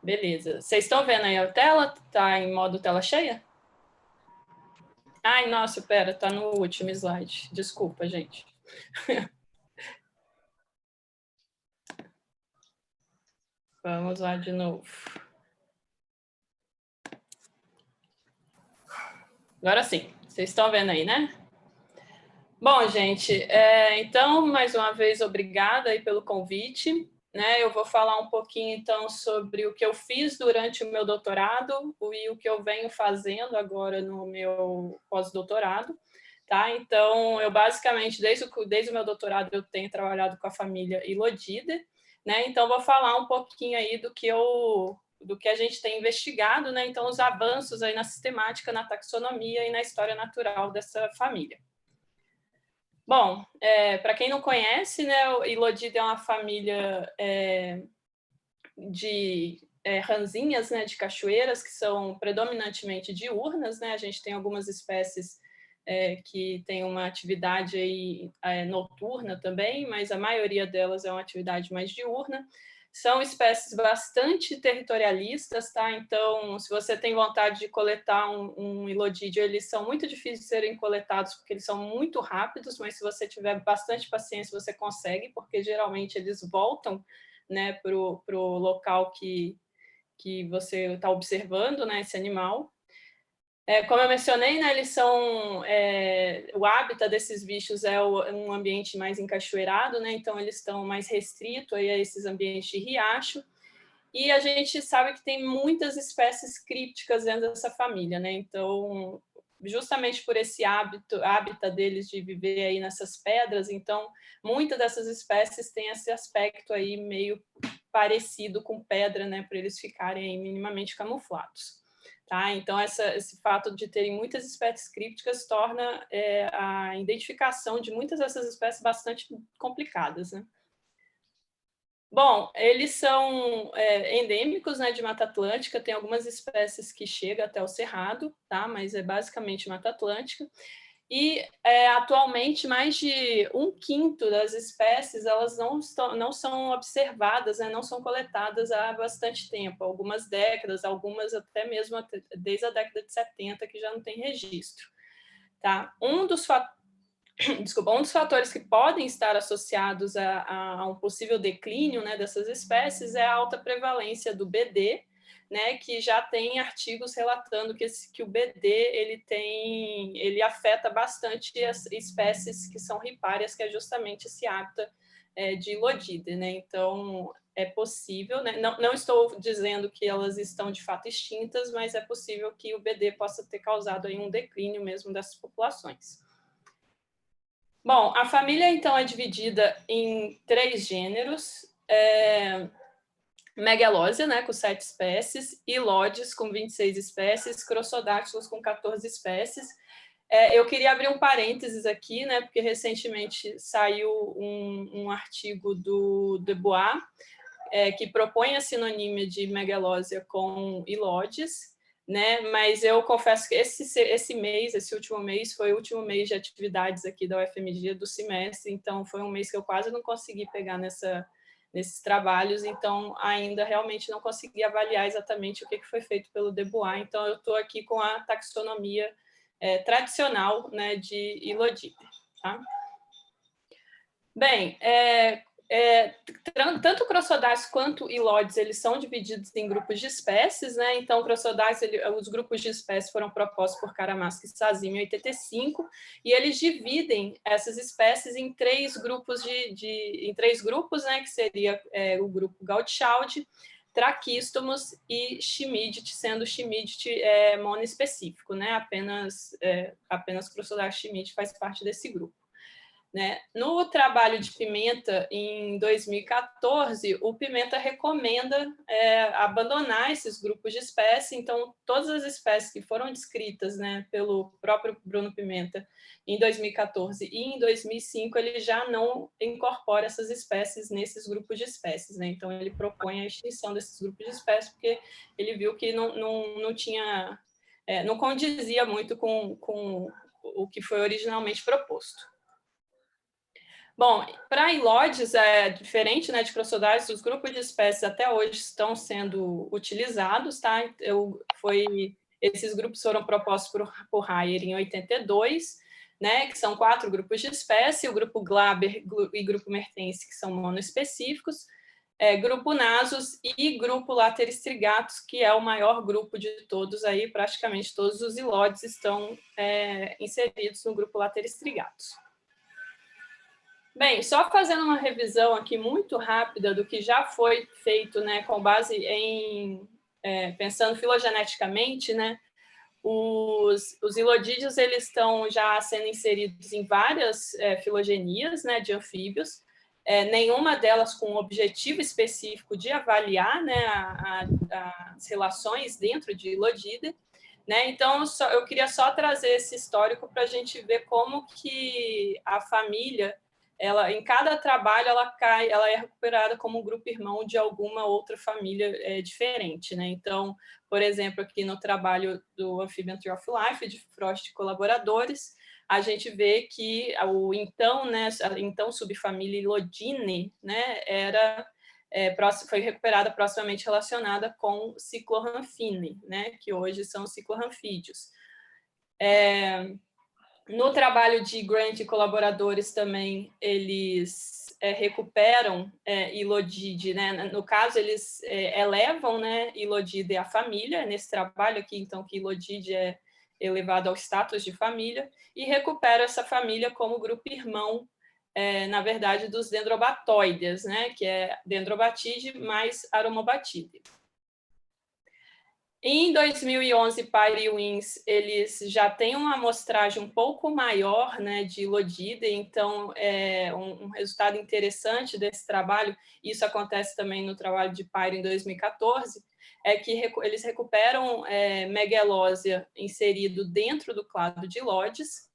Beleza. Vocês estão vendo aí a tela? Está em modo tela cheia? Ai, nossa, pera, está no último slide. Desculpa, gente. Vamos lá de novo. Agora sim, vocês estão vendo aí, né? Bom, gente, então, mais uma vez, obrigada aí pelo convite. Né? Eu vou falar um pouquinho, então, sobre o que eu fiz durante o meu doutorado e o que eu venho fazendo agora no meu pós-doutorado. Tá? Então, eu basicamente, desde o meu doutorado, eu tenho trabalhado com a família Ilodidae, né? Então, vou falar um pouquinho aí do que a gente tem investigado, né? Então, os avanços aí na sistemática, na taxonomia e na história natural dessa família. Bom, para quem não conhece, né, o Ilodidae é uma família de ranzinhas, né, de cachoeiras, que são predominantemente diurnas, né? A gente tem algumas espécies que têm uma atividade aí, noturna também, mas a maioria delas é uma atividade mais diurna. São espécies bastante territorialistas, tá? Então, se você tem vontade de coletar um ilodídeo, eles são muito difíceis de serem coletados porque eles são muito rápidos, mas se você tiver bastante paciência, você consegue, porque geralmente eles voltam, né, para o local que você está observando, né, esse animal. Como eu mencionei, né, eles são o hábitat desses bichos é um ambiente mais encachoeirado, né, então eles estão mais restritos aí a esses ambientes de riacho. E a gente sabe que tem muitas espécies crípticas dentro dessa família, né? Então, justamente por esse hábitat deles de viver aí nessas pedras, então muitas dessas espécies têm esse aspecto aí meio parecido com pedra, né? Para eles ficarem aí minimamente camuflados. Tá? Então, esse fato de terem muitas espécies crípticas torna a identificação de muitas dessas espécies bastante complicadas, né? Bom, eles são endêmicos, né, de Mata Atlântica, tem algumas espécies que chegam até o Cerrado, tá? Mas é basicamente Mata Atlântica. E atualmente mais de 1/5 das espécies elas não são observadas, né, não são coletadas há bastante tempo, algumas décadas, algumas até mesmo desde a década de 70 que já não tem registro. Tá? Um dos fatores que podem estar associados a um possível declínio, né, dessas espécies é a alta prevalência do BD, né, que já tem artigos relatando que o BD ele afeta bastante as espécies que são ripárias, que é justamente esse hábitat de Ilodidae, né? Então é possível, né? Não estou dizendo que elas estão de fato extintas, mas é possível que o BD possa ter causado aí um declínio mesmo dessas populações. Bom, a família, então, é dividida em 3 gêneros. Megalósia, né, com 7 espécies, Ilodes, com 26 espécies, Crossodáctilos, com 14 espécies. Eu queria abrir um parênteses aqui, né, porque recentemente saiu um artigo do Debois, que propõe a sinonímia de Megalósia com Ilodes, né? Mas eu confesso que esse último mês, foi o último mês de atividades aqui da UFMG do semestre, então foi um mês que eu quase não consegui pegar nesses trabalhos, então ainda realmente não consegui avaliar exatamente o que foi feito pelo Debois, então eu estou aqui com a taxonomia tradicional, né, de Ilodidae. Tá? Bem, tanto Crossodáceos quanto Ilodes, eles são divididos em grupos de espécies, né? Então, Crossodáceos, os grupos de espécies foram propostos por Karamaski e Sazim em 85, e eles dividem essas espécies em 3 grupos em 3 grupos, né? Que seria o grupo Gaudichaudi, Trachystomos e Chimidite, sendo Chimidite monoespecífico, né? Apenas Crossodáceos Chimidite faz parte desse grupo. Né? No trabalho de Pimenta, em 2014, o Pimenta recomenda abandonar esses grupos de espécies, então todas as espécies que foram descritas, né, pelo próprio Bruno Pimenta em 2014 e em 2005, ele já não incorpora essas espécies nesses grupos de espécies, né? Então ele propõe a extinção desses grupos de espécies, porque ele viu que não tinha, não condizia muito com o que foi originalmente proposto. Bom, para ilóides é diferente, né, de Crossodires, os grupos de espécies até hoje estão sendo utilizados, tá? Esses grupos foram propostos por Heyer em 82, né, que são 4 grupos de espécie, o grupo Glaber e grupo Mertense, que são monoespecíficos, grupo Nasus e grupo Lateristrigatus, que é o maior grupo de todos aí, praticamente todos os ilóides estão inseridos no grupo Lateristrigatus. Bem, só fazendo uma revisão aqui muito rápida do que já foi feito, né, com base em, pensando filogeneticamente, né, os ilodídeos eles estão já sendo inseridos em várias filogenias, né, de anfíbios, nenhuma delas com um objetivo específico de avaliar, né, as relações dentro de ilodídea, né? Então, eu queria só trazer esse histórico para a gente ver como que a família, em cada trabalho, ela é recuperada como um grupo irmão de alguma outra família diferente, né? Então, por exemplo, aqui no trabalho do Amphibian Tree of Life, de Frost e colaboradores, a gente vê que a então subfamília Ilodine, né, foi recuperada proximamente relacionada com Ciclohramphine, né, que hoje são ciclorranfídeos. No trabalho de Grant e colaboradores também, eles recuperam Ilodide, né? No caso, eles elevam, né, Ilodide à família, nesse trabalho aqui, então, que Ilodide é elevado ao status de família, e recupera essa família como grupo irmão, na verdade, dos dendrobatóides, né, que é Dendrobatide mais Aromobatide. Em 2011, Pyre e Wins, eles já têm uma amostragem um pouco maior, né, de ilodídea, então um resultado interessante desse trabalho, isso acontece também no trabalho de Pyre em 2014, é que eles recuperam Megalósia inserido dentro do clado de Ilóides,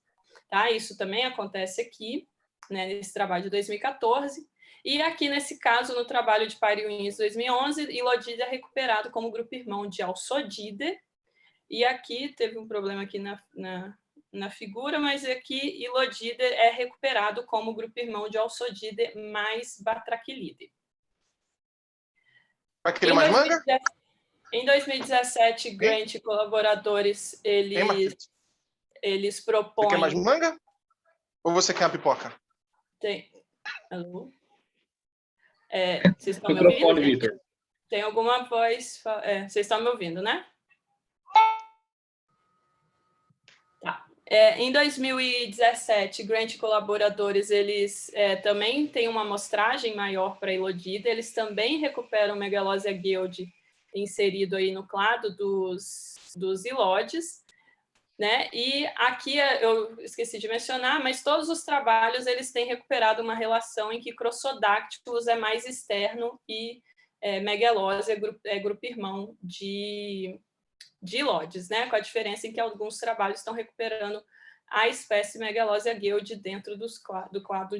tá? Isso também acontece aqui, né, nesse trabalho de 2014. E aqui, nesse caso, no trabalho de Pyre e Wins 2011, Ilodide é recuperado como grupo irmão de Alçodide. E aqui teve um problema aqui na figura, mas aqui Ilodide é recuperado como grupo irmão de Alçodide mais Batraquilide. Vai querer mais manga? Em 2017, Grant e colaboradores, eles propõem... Você quer mais manga? Ou você quer a pipoca? Alô? Vocês estão me ouvindo? Vitor. Tem alguma voz... vocês estão me ouvindo, né? Tá. Em 2017, Grant e colaboradores, eles também têm uma amostragem maior para Ilodida, eles também recuperam Megalosia guild inserido aí no clado dos ilóides, né? E aqui eu esqueci de mencionar, mas todos os trabalhos eles têm recuperado uma relação em que Crossodactylus é mais externo e Megalosia é grupo irmão de ilóides, né? Com a diferença em que alguns trabalhos estão recuperando a espécie Megalosia guild dentro do quadro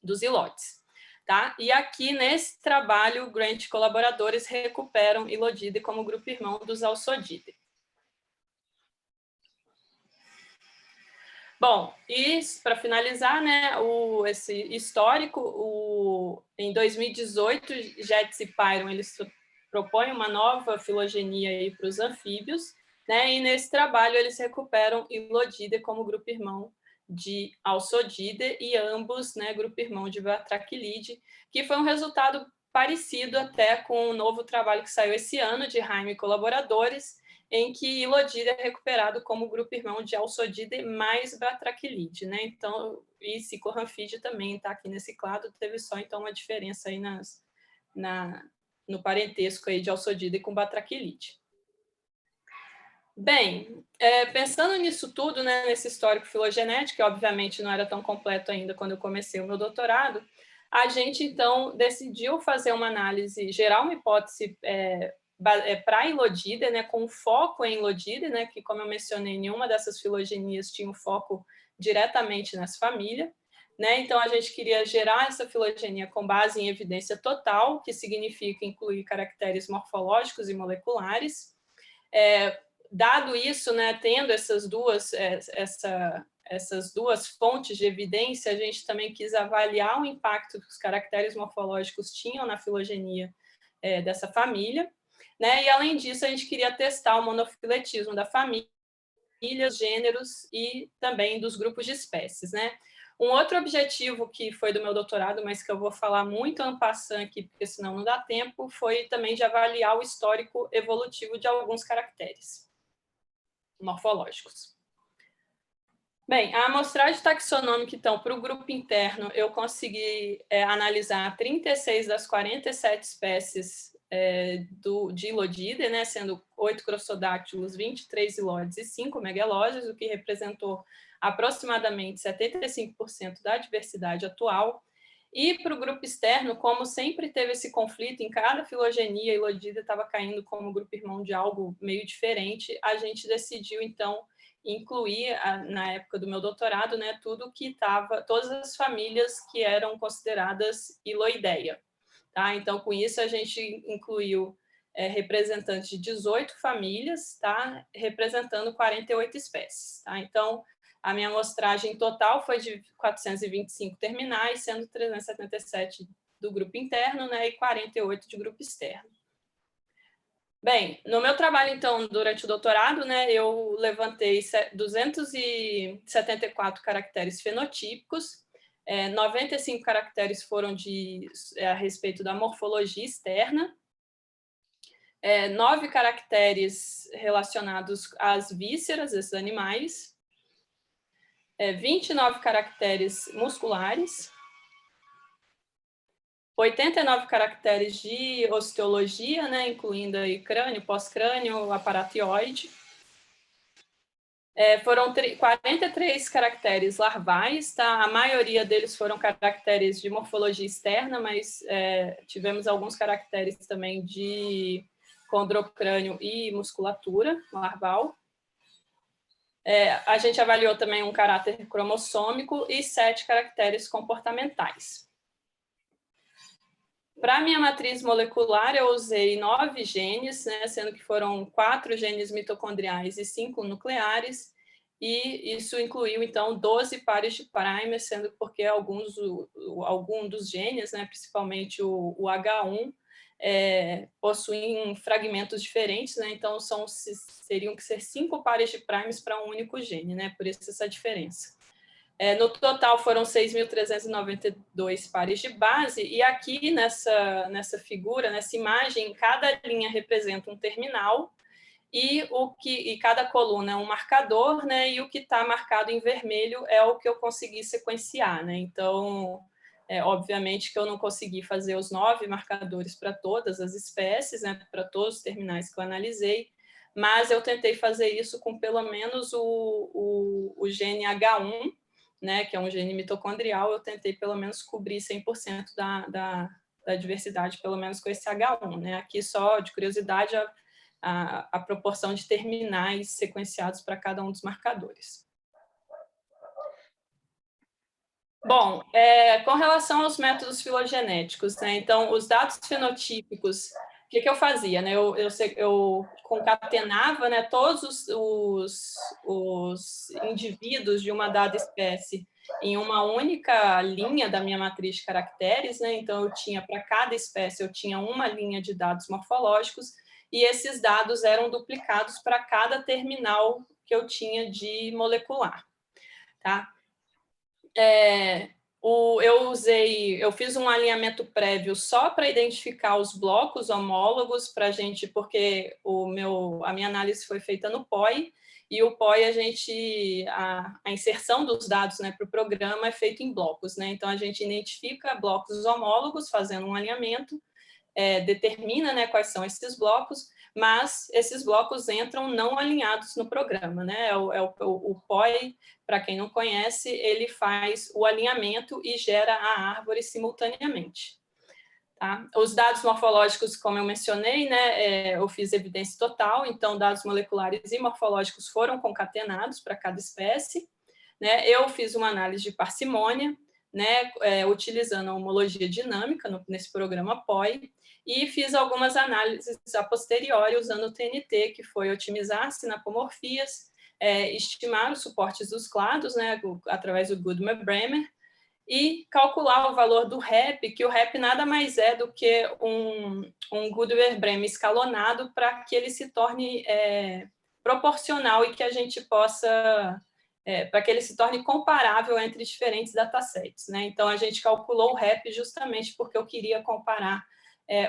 dos ilóides. Tá? E aqui, nesse trabalho, Grant e colaboradores recuperam Ilodide como grupo irmão dos Alçodide. Bom, e para finalizar, né, esse histórico, em 2018, Jets e Pyron, eles propõem uma nova filogenia para os anfíbios, né, e nesse trabalho eles recuperam Ilodide como grupo irmão de Alçodide e ambos, né, grupo irmão de Batraquilide, que foi um resultado parecido até com o novo trabalho que saiu esse ano de Jaime e colaboradores, em que Ilodide é recuperado como grupo irmão de Alçodide mais Batraquilide, né? Então, e Ciclorranfide também está aqui nesse clado, teve só então uma diferença aí no parentesco aí de Alçodide com Batraquilide. Bem, pensando nisso tudo, né, nesse histórico filogenético, que obviamente não era tão completo ainda quando eu comecei o meu doutorado, a gente então decidiu fazer uma análise, gerar uma hipótese para Ilodide, né, com foco em Ilodide, né, que, como eu mencionei, nenhuma dessas filogenias tinha um foco diretamente nessa família, né? Então, a gente queria gerar essa filogenia com base em evidência total, que significa incluir caracteres morfológicos e moleculares. Dado isso, né, tendo essas duas, essas duas fontes de evidência, a gente também quis avaliar o impacto que os caracteres morfológicos tinham na filogenia dessa família, né? E, além disso, a gente queria testar o monofiletismo da família, gêneros e também dos grupos de espécies, né? Um outro objetivo que foi do meu doutorado, mas que eu vou falar muito en passant aqui, porque senão não dá tempo, foi também de avaliar o histórico evolutivo de alguns caracteres morfológicos. Bem, a amostragem taxonômica, então, para o grupo interno, eu consegui analisar 36 das 47 espécies de Ilodida, né, sendo 8 grossodáctilos, 23 ilóides e 5 megalóides, o que representou aproximadamente 75% da diversidade atual. E para o grupo externo, como sempre teve esse conflito, em cada filogenia, a Ilodida estava caindo como grupo irmão de algo meio diferente, a gente decidiu, então, incluir, na época do meu doutorado, né, todas as famílias que eram consideradas Iloideia. Tá? Então, com isso, a gente incluiu representantes de 18 famílias, tá? Representando 48 espécies. Tá? Então, a minha amostragem total foi de 425 terminais, sendo 377 do grupo interno, né, e 48 de grupo externo. Bem, no meu trabalho, então, durante o doutorado, né, eu levantei 274 caracteres fenotípicos, 95 caracteres foram a respeito da morfologia externa, 9 caracteres relacionados às vísceras desses animais, 29 caracteres musculares, 89 caracteres de osteologia, né, incluindo aí crânio, pós-crânio, aparato ióide. Foram 43 caracteres larvais, tá? A maioria deles foram caracteres de morfologia externa, mas tivemos alguns caracteres também de condrocrânio e musculatura larval. A gente avaliou também um caráter cromossômico e 7 caracteres comportamentais. Para a minha matriz molecular, eu usei 9 genes, né, sendo que foram 4 genes mitocondriais e 5 nucleares, e isso incluiu, então, 12 pares de primers, sendo porque alguns dos genes, né, principalmente o H1, possuem fragmentos diferentes, né, então teriam que ser 5 pares de primers para um único gene, né, por isso essa diferença. No total, foram 6.392 pares de base, e aqui nessa figura, nessa imagem, cada linha representa um terminal, e cada coluna é um marcador, né? E o que está marcado em vermelho é o que eu consegui sequenciar, né? Então, obviamente que eu não consegui fazer os 9 marcadores para todas as espécies, né? Para todos os terminais que eu analisei, mas eu tentei fazer isso com pelo menos o gene H1, né, que é um gene mitocondrial, eu tentei pelo menos cobrir 100% da diversidade, pelo menos com esse H1. Né? Aqui, só de curiosidade, a proporção de terminais sequenciados para cada um dos marcadores. Bom, com relação aos métodos filogenéticos, né, então, os dados fenotípicos, o que eu fazia? Né? Eu concatenava, né, todos os indivíduos de uma dada espécie em uma única linha da minha matriz de caracteres, né? Então, para cada espécie, eu tinha uma linha de dados morfológicos, e esses dados eram duplicados para cada terminal que eu tinha de molecular. Tá? Eu fiz um alinhamento prévio só para identificar os blocos homólogos para a gente, porque a minha análise foi feita no POI, e o POI a inserção dos dados, né, para o programa é feita em blocos, né? Então a gente identifica blocos homólogos fazendo um alinhamento, determina, né, quais são esses blocos, mas esses blocos entram não alinhados no programa, né? O POI, para quem não conhece, ele faz o alinhamento e gera a árvore simultaneamente. Tá? Os dados morfológicos, como eu mencionei, né, eu fiz evidência total, então dados moleculares e morfológicos foram concatenados para cada espécie. Né? Eu fiz uma análise de parcimônia, né, utilizando a homologia dinâmica nesse programa POI, e fiz algumas análises a posteriori usando o TNT, que foi otimizar sinapomorfias, estimar os suportes dos clados, né, através do Goodman-Bremer, e calcular o valor do REP, que o REP nada mais é do que um Goodman-Bremer escalonado para que ele se torne proporcional e que a gente possa, para que ele se torne comparável entre diferentes datasets, né? Então, a gente calculou o REP justamente porque eu queria comparar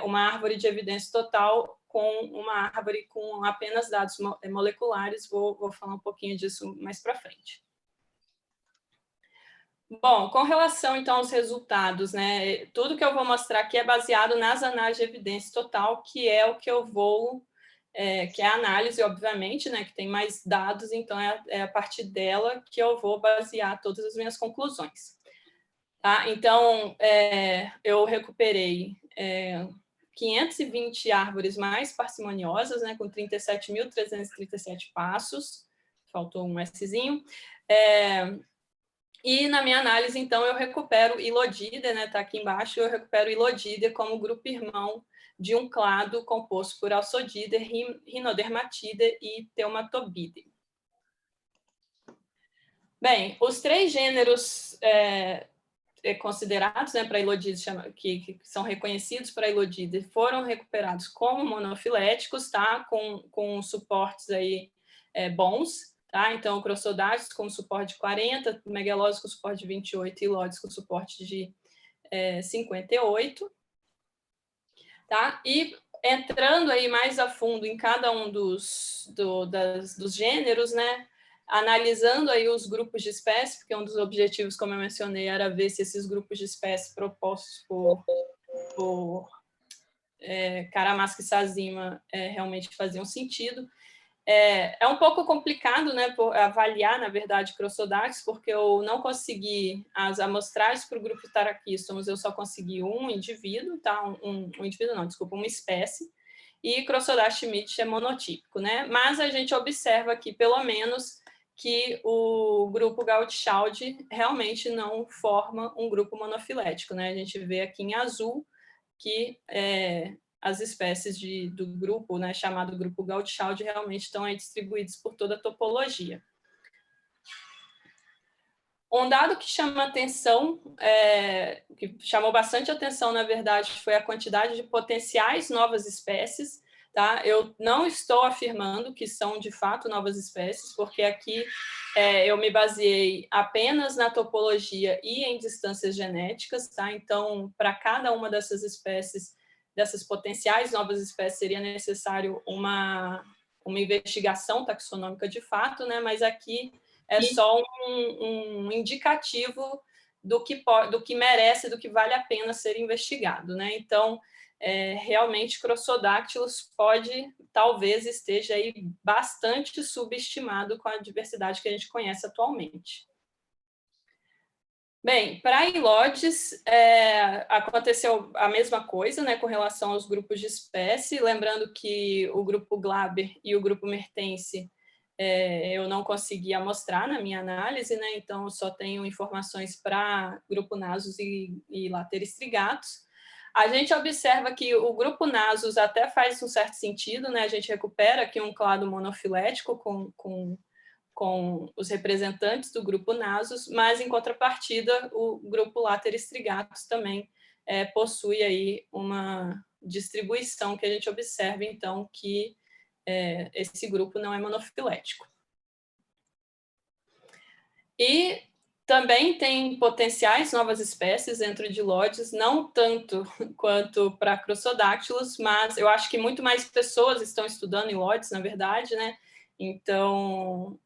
uma árvore de evidência total com uma árvore com apenas dados moleculares. Vou falar um pouquinho disso mais para frente. Bom, com relação, então, aos resultados, né? Tudo que eu vou mostrar aqui é baseado nas análises de evidência total, que é o que eu vou... que é a análise, obviamente, né? Que tem mais dados, então é a partir dela que eu vou basear todas as minhas conclusões. Tá? Então, eu recuperei 520 árvores mais parcimoniosas, né? Com 37.337 passos. Faltou um Szinho. E na minha análise, então, eu recupero Ilodídea, né? Está aqui embaixo, eu recupero Ilodídea como grupo irmão de um clado composto por Alçodídea, Rhinodermatida e Teumatobídea. Bem, os 3 gêneros considerados, né, para Ilodídea, que são reconhecidos para Ilodídea, foram recuperados como monofiléticos, tá? Com suportes aí bons. Tá? Então, Crossodactylus com suporte de 40, Megalódon com suporte de 28 e Ilodis com suporte de 58. Tá? E entrando aí mais a fundo em cada um dos gêneros, né? Analisando aí os grupos de espécies, porque um dos objetivos, como eu mencionei, era ver se esses grupos de espécies propostos por Karamaska e Sazima realmente faziam sentido. É um pouco complicado, né, avaliar, na verdade, Crossodactylus, porque eu não consegui as amostragens para o grupo Taraquistomos, eu só consegui um indivíduo, tá? Indivíduo não, desculpa, uma espécie, e Crossodactylus schmidt é monotípico, né? Mas a gente observa aqui, pelo menos, que o grupo Gaudichaud realmente não forma um grupo monofilético, né? A gente vê aqui em azul que as espécies do grupo, né, chamado grupo Gaudichaud, realmente estão aí distribuídos por toda a topologia. Um dado que chama atenção, que chamou bastante atenção, na verdade, foi a quantidade de potenciais novas espécies. Tá? Eu não estou afirmando que são, de fato, novas espécies, porque aqui eu me baseei apenas na topologia e em distâncias genéticas. Tá? Então, para cada uma dessas espécies, dessas potenciais novas espécies, seria necessário uma investigação taxonômica de fato, né? Mas aqui é só um indicativo do que merece, do que vale a pena ser investigado, né? Então, realmente, Crossodactylus talvez esteja aí bastante subestimado com a diversidade que a gente conhece atualmente. Bem, para Ilodes, aconteceu a mesma coisa, né, com relação aos grupos de espécie, lembrando que o grupo Glaber e o grupo Mertense eu não consegui mostrar na minha análise, né, então eu só tenho informações para grupo Nasus e Lateris strigatus. A gente observa que o grupo Nasus até faz um certo sentido, né, a gente recupera aqui um clado monofilético com os representantes do grupo Nasus, mas, em contrapartida, o grupo Lateris strigatus também possui aí uma distribuição que a gente observa, então, que esse grupo não é monofilético. E também tem potenciais novas espécies dentro de Lodes, não tanto quanto para Crossodactylus, mas eu acho que muito mais pessoas estão estudando em Lodes, na verdade, né? Então,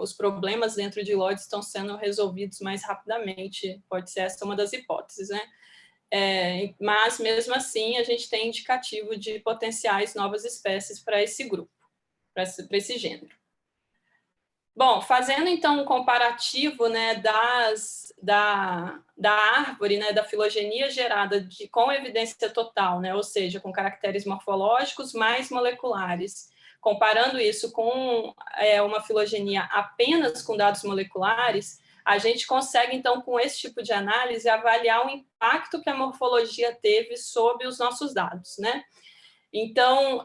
os problemas dentro de Lodes estão sendo resolvidos mais rapidamente, pode ser essa uma das hipóteses, né? Mas, mesmo assim, a gente tem indicativo de potenciais novas espécies para esse grupo, para esse gênero. Bom, fazendo, então, um comparativo, né, da árvore, né, da filogenia gerada com evidência total, né, ou seja, com caracteres morfológicos mais moleculares, comparando isso com uma filogenia apenas com dados moleculares, a gente consegue, então, com esse tipo de análise, avaliar o impacto que a morfologia teve sobre os nossos dados, né? Então,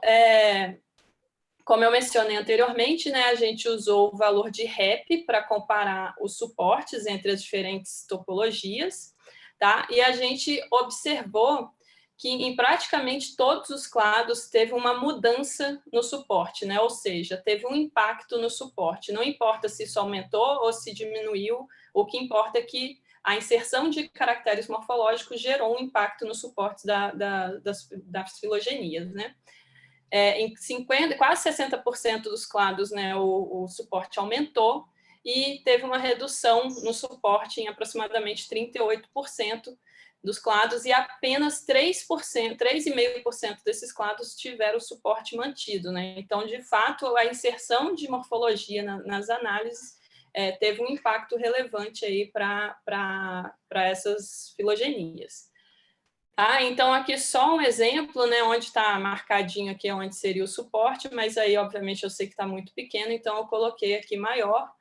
Como eu mencionei anteriormente, né, a gente usou o valor de REP para comparar os suportes entre as diferentes topologias, tá? E a gente observou que em praticamente todos os clados teve uma mudança no suporte, né? Ou seja, teve um impacto no suporte. Não importa se isso aumentou ou se diminuiu, o que importa é que a inserção de caracteres morfológicos gerou um impacto no suporte das filogenias, né? Em 50, quase 60% dos clados, né, o suporte aumentou e teve uma redução no suporte em aproximadamente 38% dos clados e apenas 3%, 3,5% desses clados tiveram o suporte mantido, né? Então, de fato, a inserção de morfologia nas análises teve um impacto relevante aí para essas filogenias. Tá? Então, aqui só um exemplo, né, onde está marcadinho aqui onde seria o suporte, mas aí, obviamente, eu sei que está muito pequeno, então eu coloquei aqui maior.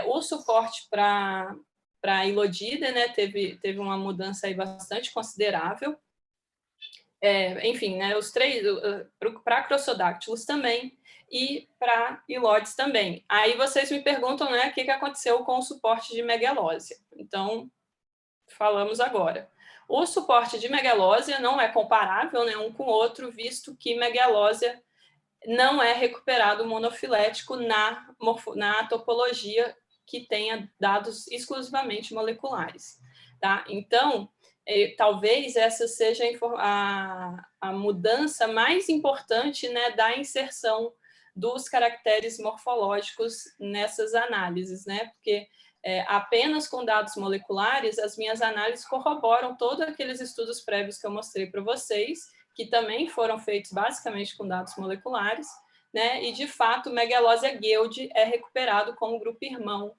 O suporte para Ilodida, né, teve uma mudança aí bastante considerável. Enfim, né, os três, para Crossodactylus também, e para Ilodes também. Aí vocês me perguntam, né, o que aconteceu com o suporte de Megalósia. Então, falamos agora. O suporte de Megalósia não é comparável, né, um com o outro, visto que Megalósia não é recuperado monofilético na topologia que tenha dados exclusivamente moleculares. Tá? Então, talvez essa seja a mudança mais importante, né, da inserção dos caracteres morfológicos nessas análises, né? Porque apenas com dados moleculares, as minhas análises corroboram todos aqueles estudos prévios que eu mostrei para vocês, que também foram feitos basicamente com dados moleculares, né? E, de fato, Megalosia gueldi é recuperado como grupo irmão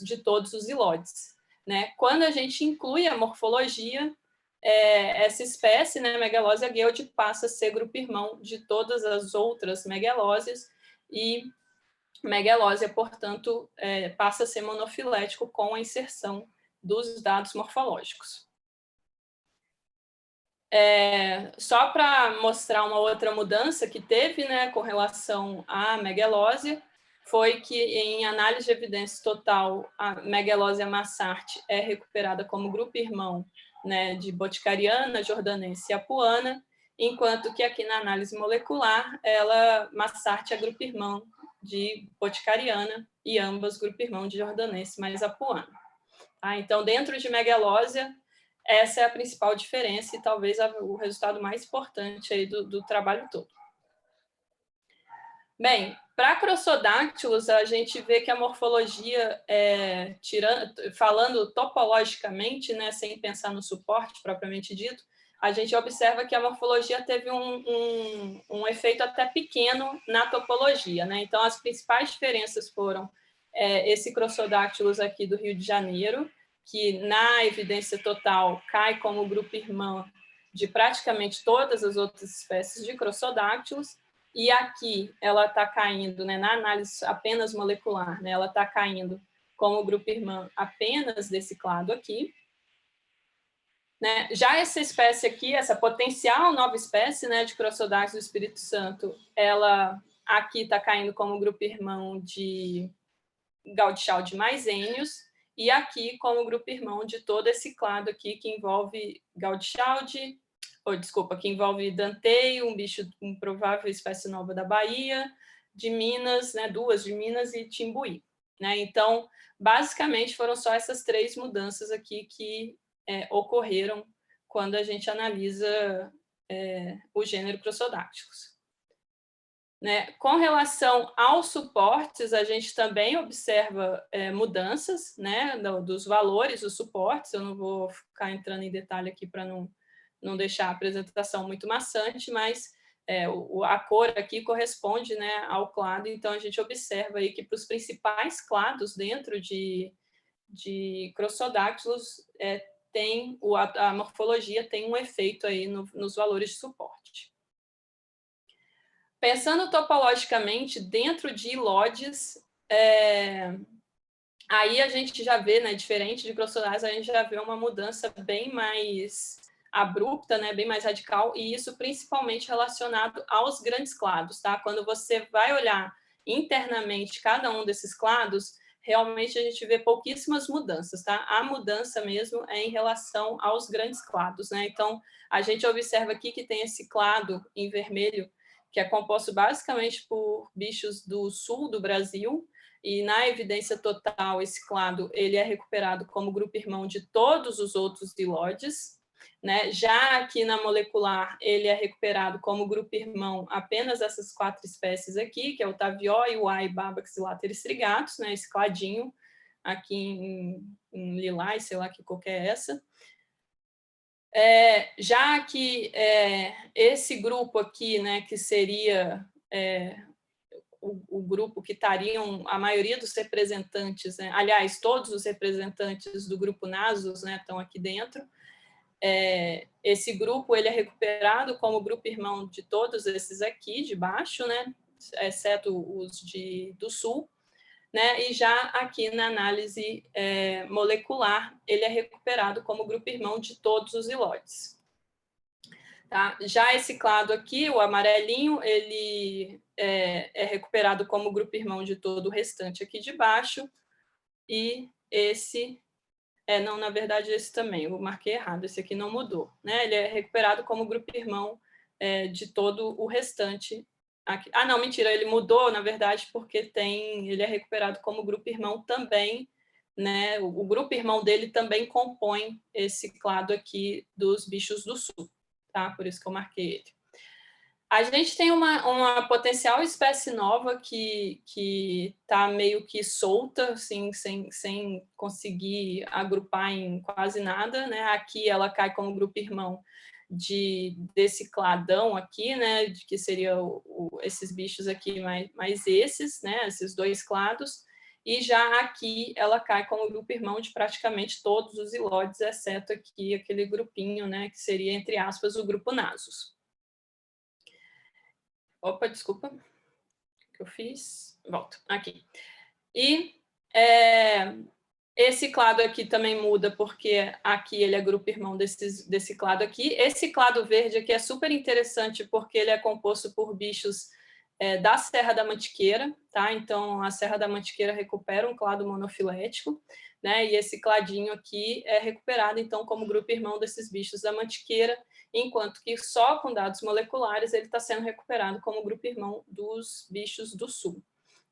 de todos os ilódes. Né? Quando a gente inclui a morfologia, essa espécie, né, Megalosia gueldi, passa a ser grupo irmão de todas as outras megalósias e Megalósia, portanto, passa a ser monofilético com a inserção dos dados morfológicos. Só para mostrar uma outra mudança que teve, né, com relação à Megalósia, foi que em análise de evidência total, a Megalosia massart é recuperada como grupo irmão, né, de Boticariana, Jordanense e Apuana, enquanto que aqui na análise molecular, massart é grupo irmão de Boticariana e ambas grupo irmão de Jordanense mais Apuana. Então, dentro de Megalósia, essa é a principal diferença e talvez o resultado mais importante aí do trabalho todo. Bem, para Crossodactylus, a gente vê que a morfologia, falando topologicamente, né, sem pensar no suporte propriamente dito, a gente observa que a morfologia teve um efeito até pequeno na topologia. Né? Então, as principais diferenças foram esse Crossodactylus aqui do Rio de Janeiro, que na evidência total cai como grupo irmão de praticamente todas as outras espécies de Crossodactylus, e aqui ela está caindo, né, na análise apenas molecular, né, ela está caindo como grupo irmão apenas desse clado aqui. Né? Já essa espécie aqui, essa potencial nova espécie, né, de Crossodactylus do Espírito Santo, ela aqui está caindo como grupo irmão de Gaudichaud mais Ennius, e aqui como grupo irmão de todo esse clado aqui que envolve Gaudichaud, que envolve Dantei, um bicho, um provável espécie nova da Bahia, de Minas, né, duas de Minas e Timbuí. Né? Então, basicamente, foram só essas três mudanças aqui que ocorreram quando a gente analisa o gênero Crossodactylus. Né? Com relação aos suportes, a gente também observa mudanças, né, dos valores dos suportes. Eu não vou ficar entrando em detalhe aqui para não deixar a apresentação muito maçante, mas a cor aqui corresponde, né, ao clado, então a gente observa aí que para os principais clados dentro de Crossodactylus a morfologia tem um efeito aí nos valores de suporte. Pensando topologicamente, dentro de Ilodes, aí a gente já vê, né, diferente de Crossodactylus, a gente já vê uma mudança bem mais abrupta, né, bem mais radical, e isso principalmente relacionado aos grandes clados, tá? Quando você vai olhar internamente cada um desses clados, realmente a gente vê pouquíssimas mudanças, tá? A mudança mesmo é em relação aos grandes clados, né? Então, a gente observa aqui que tem esse clado em vermelho, que é composto basicamente por bichos do sul do Brasil, e na evidência total, esse clado ele é recuperado como grupo irmão de todos os outros dilóides, né? Já aqui na molecular, ele é recuperado como grupo irmão apenas essas 4 espécies aqui, que é o tavió, iuá e babax e lateristrigatus, né? Esse cladinho aqui em lilás, sei lá que cor que é essa. Já que esse grupo aqui, né, que seria o grupo que estariam a maioria dos representantes, né? Aliás, todos os representantes do grupo Nasus, né, estão aqui dentro. Esse grupo ele é recuperado como grupo irmão de todos esses aqui de baixo, né, exceto os do sul, né, e já aqui na análise molecular ele é recuperado como grupo irmão de todos os ilóides. Tá? Já esse clado aqui, o amarelinho, ele é recuperado como grupo irmão de todo o restante aqui de baixo, e esse não, na verdade, esse também, eu marquei errado, esse aqui não mudou, né? Ele é recuperado como grupo irmão de todo o restante aqui. Ah, não, mentira, ele mudou, na verdade, porque ele é recuperado como grupo irmão também, né? O grupo irmão dele também compõe esse clado aqui dos bichos do sul, tá? Por isso que eu marquei ele. A gente tem uma potencial espécie nova que está meio que solta, assim, sem conseguir agrupar em quase nada, né? Aqui ela cai como grupo irmão desse cladão aqui, né? Que seria esses bichos aqui mais esses, né? Esses 2 clados. E já aqui ela cai como grupo irmão de praticamente todos os ilóides, exceto aqui aquele grupinho, né? Que seria, entre aspas, o grupo Nasus. Opa, desculpa, o que eu fiz? Volto, aqui. E esse clado aqui também muda, porque aqui ele é grupo irmão desse clado aqui. Esse clado verde aqui é super interessante, porque ele é composto por bichos da Serra da Mantiqueira, tá? Então, a Serra da Mantiqueira recupera um clado monofilético, né? E esse cladinho aqui é recuperado, então, como grupo irmão desses bichos da Mantiqueira, enquanto que só com dados moleculares ele está sendo recuperado como grupo irmão dos bichos do sul,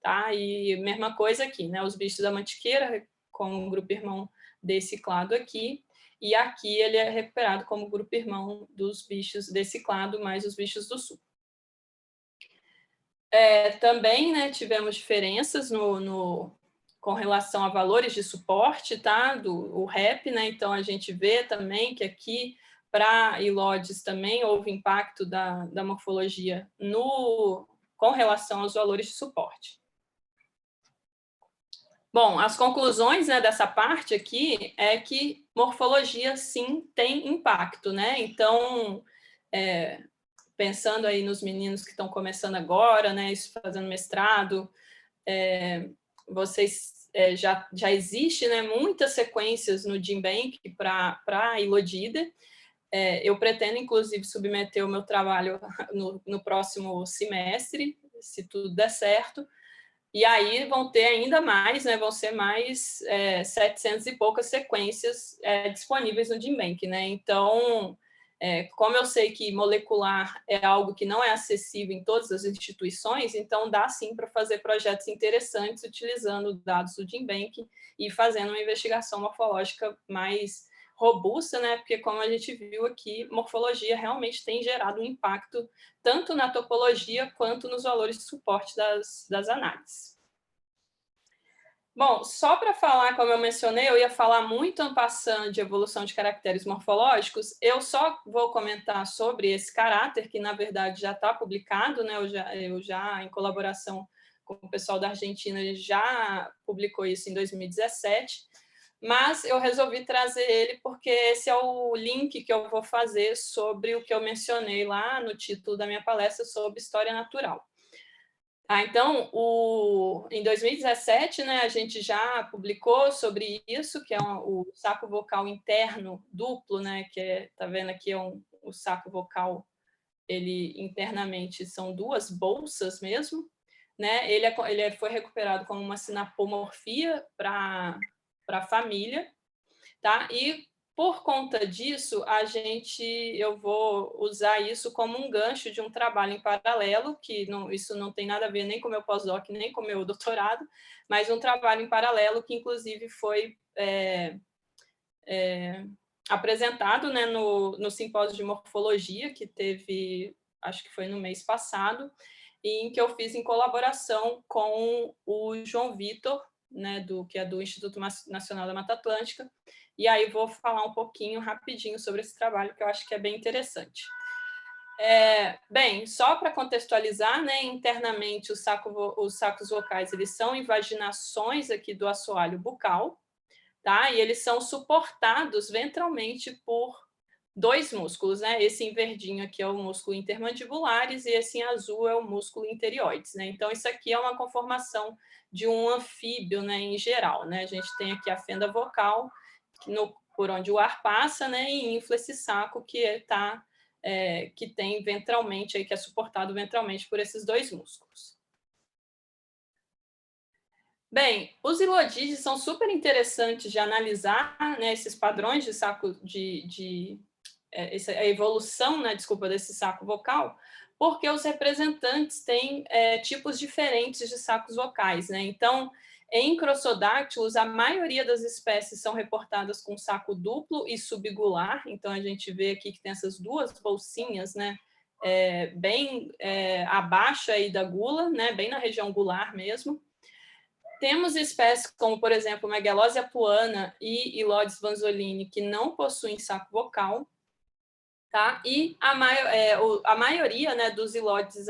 tá? E mesma coisa aqui, né? Os bichos da Mantiqueira como grupo irmão desse clado aqui, e aqui ele é recuperado como grupo irmão dos bichos desse clado mais os bichos do sul. Também, né, tivemos diferenças com relação a valores de suporte, tá? O REP, né? Então a gente vê também que aqui para ilóides também houve impacto da morfologia com relação aos valores de suporte. Bom, as conclusões, né, dessa parte aqui é que morfologia sim tem impacto, né? Então, pensando aí nos meninos que estão começando agora, né, fazendo mestrado, vocês já existe, né, muitas sequências no GenBank para Ilodida. Eu pretendo, inclusive, submeter o meu trabalho no próximo semestre, se tudo der certo. E aí vão ter ainda mais, né, vão ser mais 700 e poucas sequências disponíveis no GenBank, né? Então, como eu sei que molecular é algo que não é acessível em todas as instituições, então dá sim para fazer projetos interessantes utilizando dados do GenBank e fazendo uma investigação morfológica mais robusta, né? Porque como a gente viu aqui, morfologia realmente tem gerado um impacto tanto na topologia quanto nos valores de suporte das análises. Bom, só para falar, como eu mencionei, eu ia falar muito en passant de evolução de caracteres morfológicos, eu só vou comentar sobre esse caráter, que na verdade já está publicado, né? Eu já, em colaboração com o pessoal da Argentina, já publicou isso em 2017, mas eu resolvi trazer ele porque esse é o link que eu vou fazer sobre o que eu mencionei lá no título da minha palestra sobre história natural. Então, em 2017, né, a gente já publicou sobre isso, que é o saco vocal interno duplo, né, que tá vendo aqui, o saco vocal, ele internamente são duas bolsas mesmo, né? Ele foi recuperado como uma sinapomorfia para a família, tá? E por conta disso, eu vou usar isso como um gancho de um trabalho em paralelo, que isso não tem nada a ver nem com o meu pós-doc, nem com o meu doutorado, mas um trabalho em paralelo que, inclusive, foi apresentado, né, no simpósio de morfologia, que teve, acho que foi no mês passado, em que eu fiz em colaboração com o João Vitor, né, que é do Instituto Nacional da Mata Atlântica, e aí vou falar um pouquinho, rapidinho, sobre esse trabalho, que eu acho que é bem interessante. Bem, só para contextualizar, né, internamente os sacos vocais eles são invaginações aqui do assoalho bucal, tá? E eles são suportados ventralmente por dois músculos, né? Esse em verdinho aqui é o músculo intermandibulares e esse em azul é o músculo interioides, né? Então, isso aqui é uma conformação de um anfíbio, né, em geral, né? A gente tem aqui a fenda vocal, por onde o ar passa, né, e infla esse saco que tem ventralmente, aí, que é suportado ventralmente por esses dois músculos. Bem, os ilodídeos são super interessantes de analisar, né, esses padrões de saco a evolução, né, desculpa, desse saco vocal, porque os representantes têm tipos diferentes de sacos vocais, né? Então, em crossodáctilos, a maioria das espécies são reportadas com saco duplo e subgular. Então, a gente vê aqui que tem essas duas bolsinhas, né, bem abaixo aí da gula, né, bem na região gular mesmo. Temos espécies como, por exemplo, Megalose apuana e Ilodes vanzolini, que não possuem saco vocal, tá? E a maioria, né, dos ilodes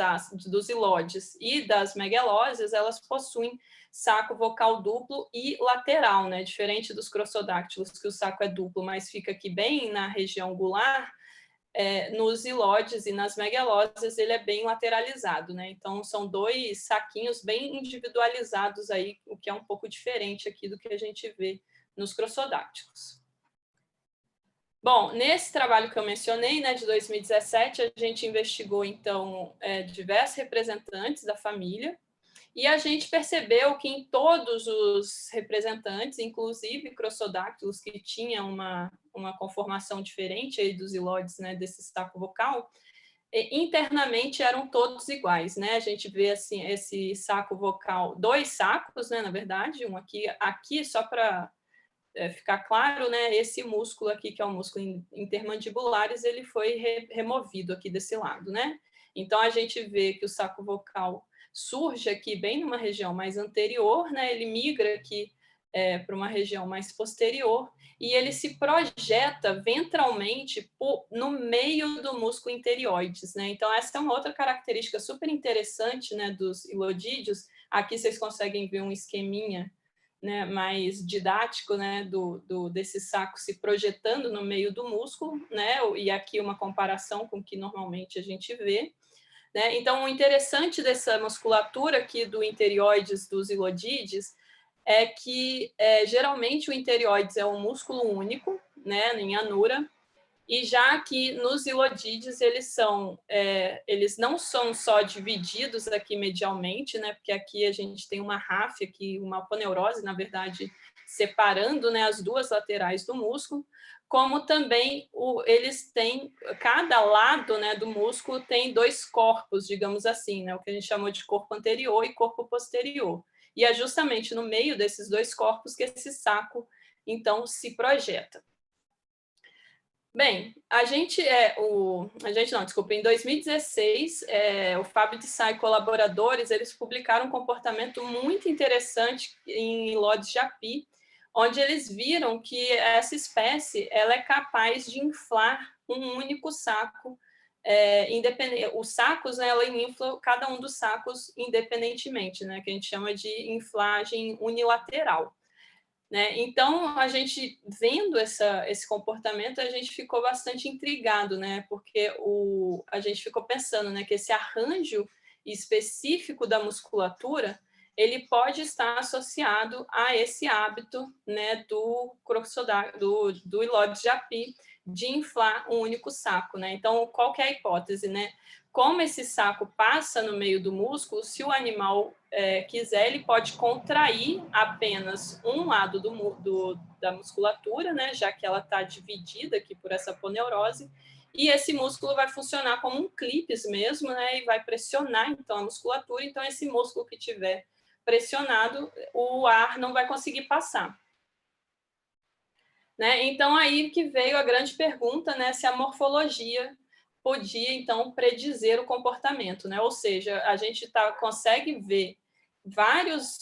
e das megaloses, elas possuem saco vocal duplo e lateral, né? Diferente dos crossodáctilos, que o saco é duplo, mas fica aqui bem na região gular. Nos ilodes e nas megaloses ele é bem lateralizado, né? Então são dois saquinhos bem individualizados aí, o que é um pouco diferente aqui do que a gente vê nos crossodáctilos. Bom, nesse trabalho que eu mencionei, né, de 2017, a gente investigou então diversos representantes da família e a gente percebeu que em todos os representantes, inclusive crossodáctilos que tinham uma conformação diferente aí dos ilodes, né, desse saco vocal, internamente eram todos iguais, né? A gente vê assim esse saco vocal, dois sacos, né, na verdade, um aqui só para ficar claro, né? Esse músculo aqui, que é o músculo intermandibulares, ele foi removido aqui desse lado, né? Então a gente vê que o saco vocal surge aqui bem numa região mais anterior, né? Ele migra aqui para uma região mais posterior e ele se projeta ventralmente no meio do músculo interioides, né? Então essa é uma outra característica super interessante, né, dos ilodídeos. Aqui vocês conseguem ver um esqueminha, né, mais didático, né, desse saco se projetando no meio do músculo, né, e aqui uma comparação com o que normalmente a gente vê. Né? Então, o interessante dessa musculatura aqui do interioides dos ilodídeos é que, geralmente, o interioides é um músculo único, né, em anura, e já que nos ilodídeos eles não são só divididos aqui medialmente, né? Porque aqui a gente tem uma ráfia, uma aponeurose, na verdade, separando, né, as duas laterais do músculo, como também eles têm, cada lado, né, do músculo tem dois corpos, digamos assim, né? O que a gente chamou de corpo anterior e corpo posterior. E é justamente no meio desses dois corpos que esse saco, então, se projeta. Bem, em 2016, o Fábio de Sá e colaboradores, eles publicaram um comportamento muito interessante em Lode Japi, onde eles viram que essa espécie ela é capaz de inflar um único saco, independente. Os sacos, né, ela infla cada um dos sacos independentemente, né, que a gente chama de inflagem unilateral. Né? Então, a gente vendo esse comportamento, a gente ficou bastante intrigado, né? Porque a gente ficou pensando, né, que esse arranjo específico da musculatura, ele pode estar associado a esse hábito, né, do Hilode Japy, de inflar um único saco, né? Então, qual que é a hipótese, né? Como esse saco passa no meio do músculo, se o animal quiser, ele pode contrair apenas um lado da musculatura, né? Já que ela está dividida aqui por essa aponeurose, e esse músculo vai funcionar como um clipes mesmo, né? E vai pressionar, então, a musculatura. Então, esse músculo que tiver pressionado, o ar não vai conseguir passar. Né? Então, aí que veio a grande pergunta, né, se a morfologia podia, então, predizer o comportamento. Né? Ou seja, a gente consegue ver vários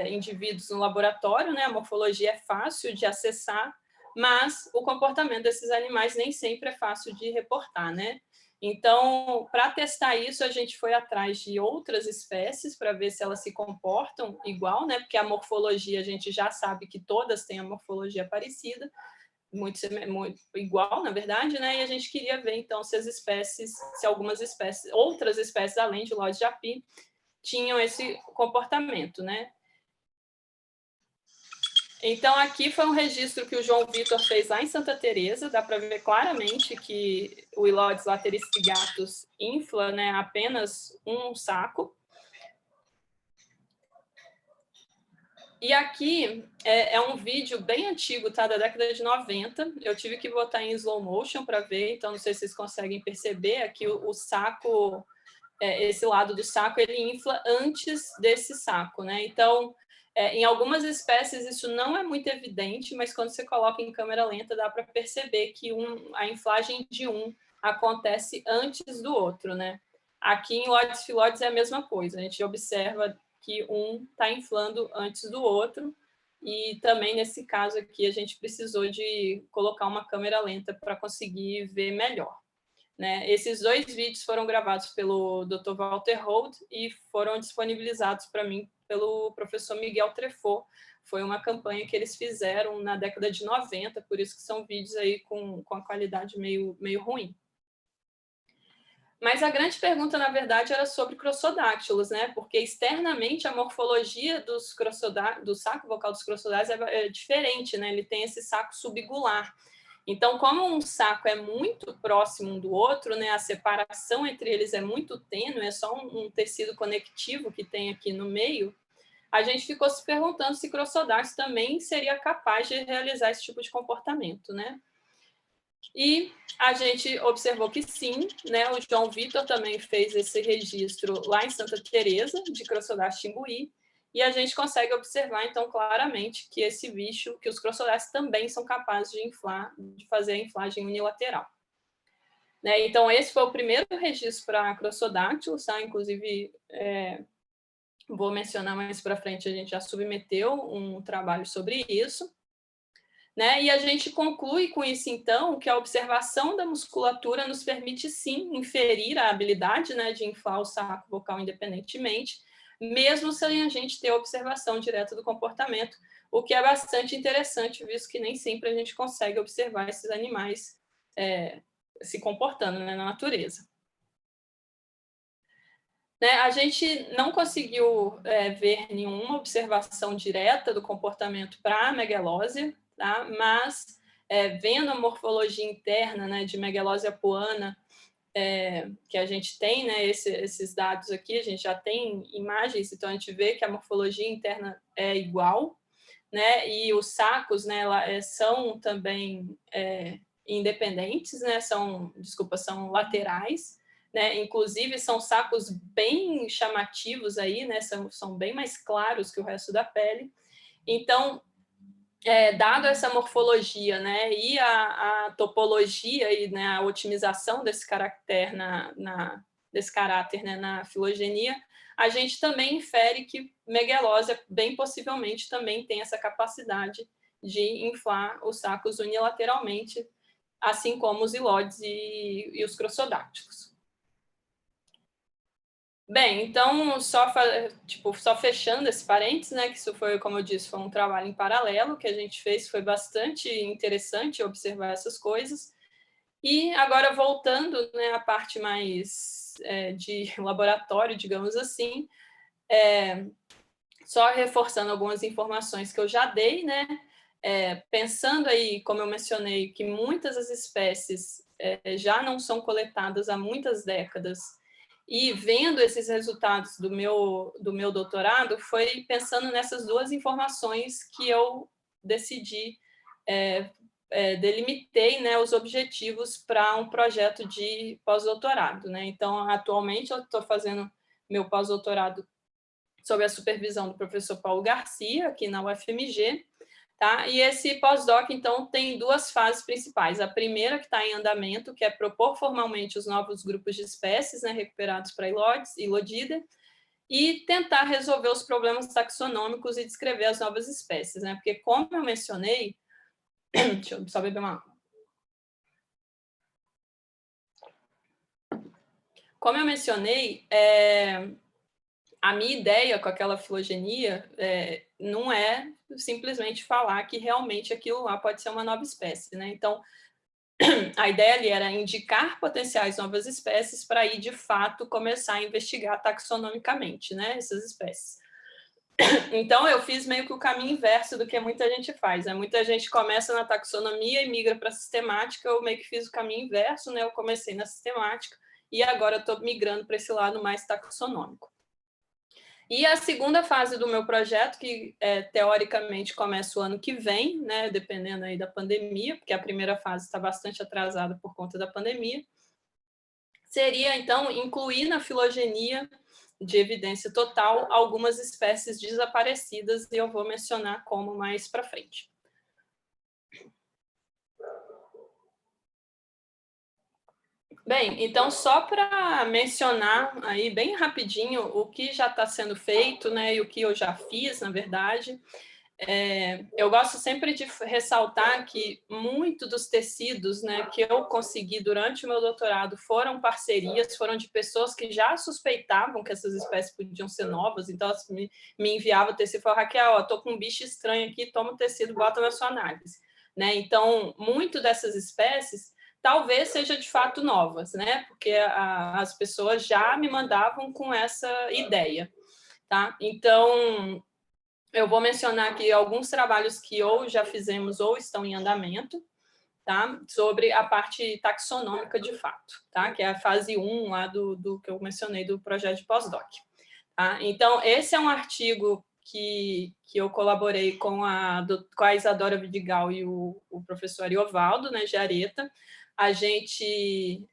indivíduos no laboratório, né? A morfologia é fácil de acessar, mas o comportamento desses animais nem sempre é fácil de reportar. Né? Então, para testar isso, a gente foi atrás de outras espécies para ver se elas se comportam igual, né? Porque a morfologia, a gente já sabe que todas têm a morfologia parecida, muito igual, na verdade, né? E a gente queria ver, então, se algumas espécies, outras espécies, além de Hilode Japy, tinham esse comportamento, né? Então, aqui foi um registro que o João Vitor fez lá em Santa Teresa. Dá para ver claramente que o Hilodes lateristigatus infla, né, apenas um saco. E aqui é um vídeo bem antigo, tá, da década de 90. Eu tive que botar em slow motion para ver, então não sei se vocês conseguem perceber. Aqui o saco, esse lado do saco, ele infla antes desse saco, né? Então, em algumas espécies isso não é muito evidente, mas quando você coloca em câmera lenta dá para perceber que a inflagem de um acontece antes do outro, né? Aqui em Lodes Filodes é a mesma coisa, a gente observa que um está inflando antes do outro, e também nesse caso aqui a gente precisou de colocar uma câmera lenta para conseguir ver melhor. Né? Esses 2 vídeos foram gravados pelo Dr. Walter Holt e foram disponibilizados para mim pelo professor Miguel Trefort. Foi uma campanha que eles fizeram na década de 90, por isso que são vídeos aí com a qualidade meio ruim. Mas a grande pergunta, na verdade, era sobre crossodáctilos, né? Porque externamente a morfologia do saco vocal dos crossodáctilos é diferente, né? Ele tem esse saco subgular. Então, como um saco é muito próximo um do outro, né, a separação entre eles é muito tênue, é só um tecido conectivo que tem aqui no meio, a gente ficou se perguntando se Crossodax também seria capaz de realizar esse tipo de comportamento, né? E a gente observou que sim, né? O João Vitor também fez esse registro lá em Santa Teresa de Crossodax timbuí, e a gente consegue observar, então, claramente que esse bicho, que os crossodáctilos também são capazes de fazer a inflagem unilateral. Né? Então, esse foi o primeiro registro para crossodáctilos, tá? Inclusive, vou mencionar mais para frente, a gente já submeteu um trabalho sobre isso. Né? E a gente conclui com isso, então, que a observação da musculatura nos permite, sim, inferir a habilidade, né, de inflar o saco vocal independentemente, mesmo sem a gente ter observação direta do comportamento, o que é bastante interessante, visto que nem sempre a gente consegue observar esses animais se comportando, né, na natureza. Né, a gente não conseguiu ver nenhuma observação direta do comportamento para a megalose, tá? Mas vendo a morfologia interna, né, de megalose apuana, que a gente tem, né, esses dados aqui, a gente já tem imagens, então a gente vê que a morfologia interna é igual, né, e os sacos, né, são também independentes, né, são laterais, né, inclusive são sacos bem chamativos aí, né, são bem mais claros que o resto da pele. Então, dado essa morfologia, né, e a topologia e, né, a otimização desse caráter na filogenia, a gente também infere que Megalose bem possivelmente também tem essa capacidade de inflar os sacos unilateralmente, assim como os Hilodes e os crossodáctilos. Bem, então, só fechando esse parênteses, né, que isso foi, como eu disse, foi um trabalho em paralelo que a gente fez, foi bastante interessante observar essas coisas, E agora, voltando, né, à parte mais de laboratório, digamos assim, só reforçando algumas informações que eu já dei, né? Pensando aí, como eu mencionei, que muitas das espécies já não são coletadas há muitas décadas, e vendo esses resultados do meu doutorado, foi pensando nessas duas informações que eu decidi, delimitei, né, os objetivos para um projeto de pós-doutorado, né? Então, atualmente, eu estou fazendo meu pós-doutorado sob a supervisão do professor Paulo Garcia, aqui na UFMG, tá? E esse pós-doc, então, tem duas fases principais. A primeira, que está em andamento, que é propor formalmente os novos grupos de espécies, né, recuperados para Ilodida, e tentar resolver os problemas taxonômicos e descrever as novas espécies, né? Porque, como eu mencionei, deixa eu só beber uma água. Como eu mencionei, a minha ideia com aquela filogenia não é simplesmente falar que realmente aquilo lá pode ser uma nova espécie, né? Então, a ideia ali era indicar potenciais novas espécies para aí, de fato, começar a investigar taxonomicamente, né, essas espécies. Então, eu fiz meio que o caminho inverso do que muita gente faz, né? Muita gente começa na taxonomia e migra para a sistemática, eu meio que fiz o caminho inverso, né? Eu comecei na sistemática e agora estou migrando para esse lado mais taxonômico. E a segunda fase do meu projeto, que teoricamente começa o ano que vem, né, dependendo aí da pandemia, porque a primeira fase está bastante atrasada por conta da pandemia, seria, então, incluir na filogenia de evidência total algumas espécies desaparecidas, e eu vou mencionar como mais para frente. Bem, então, só para mencionar aí bem rapidinho o que já está sendo feito, né, e o que eu já fiz, na verdade, eu gosto sempre de ressaltar que muito dos tecidos, né, que eu consegui durante o meu doutorado foram parcerias, foram de pessoas que já suspeitavam que essas espécies podiam ser novas, então elas me enviavam o tecido e falavam: Raquel, estou com um bicho estranho aqui, toma o tecido, bota na sua análise. Né? Então, muito dessas espécies talvez seja de fato novas, né? Porque as pessoas já me mandavam com essa ideia. Tá? Então, eu vou mencionar aqui alguns trabalhos que ou já fizemos ou estão em andamento, tá? Sobre a parte taxonômica de fato, tá? Que é a fase 1 lá do que eu mencionei do projeto de pós-doc. Tá? Então, esse é um artigo que eu colaborei com a Isadora Vidigal e o professor Ariovaldo, né, de Areta. A gente...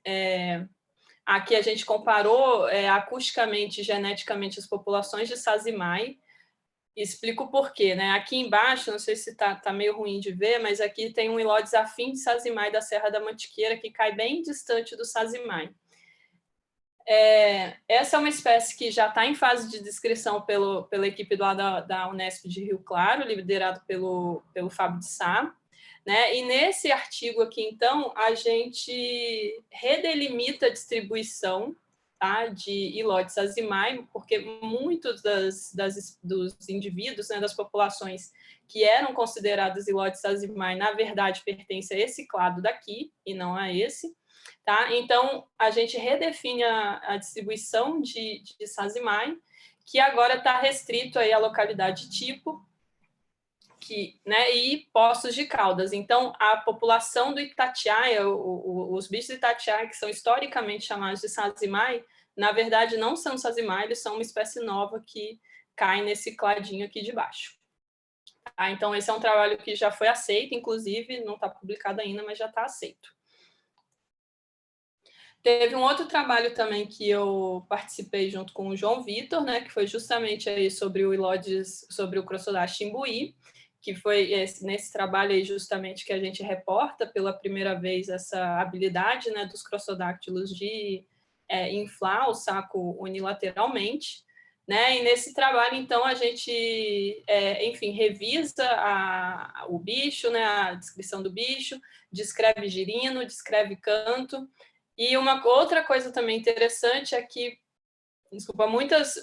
aqui a gente comparou acusticamente e geneticamente as populações de Sazimai. Explico por quê, né? Aqui embaixo, não sei se está meio ruim de ver, mas aqui tem um Ilodes afim de Sazimai da Serra da Mantiqueira, que cai bem distante do Sazimai. Essa é uma espécie que já está em fase de descrição pela equipe da Unesp de Rio Claro, liderado pelo Fábio de Sá. Né? E nesse artigo aqui, então, a gente redelimita a distribuição, tá, de Ilodes azimai, porque muitos dos indivíduos, né, das populações que eram consideradas Ilodes azimai, na verdade, pertencem a esse clado daqui e não a esse. Tá? Então, a gente redefine a distribuição de Sazimai, que agora está restrito aí à localidade tipo, e Poços de Caldas. Então, a população do Itatiaia, os bichos do Itatiaia, que são historicamente chamados de Sazimai, na verdade não são Sazimai, eles são uma espécie nova que cai nesse cladinho aqui de baixo. Tá? Então, esse é um trabalho que já foi aceito, inclusive, não está publicado ainda, mas já está aceito. Teve um outro trabalho também que eu participei junto com o João Vitor, né, que foi justamente aí sobre o Ilodes, sobre o Crossodache Timbuí, que foi nesse trabalho aí justamente que a gente reporta pela primeira vez essa habilidade, né, dos crossodáctilos de inflar o saco unilateralmente. Né? E nesse trabalho, então, a gente, enfim, revisa o bicho, né, a descrição do bicho, descreve girino, descreve canto. E uma outra coisa também interessante é que,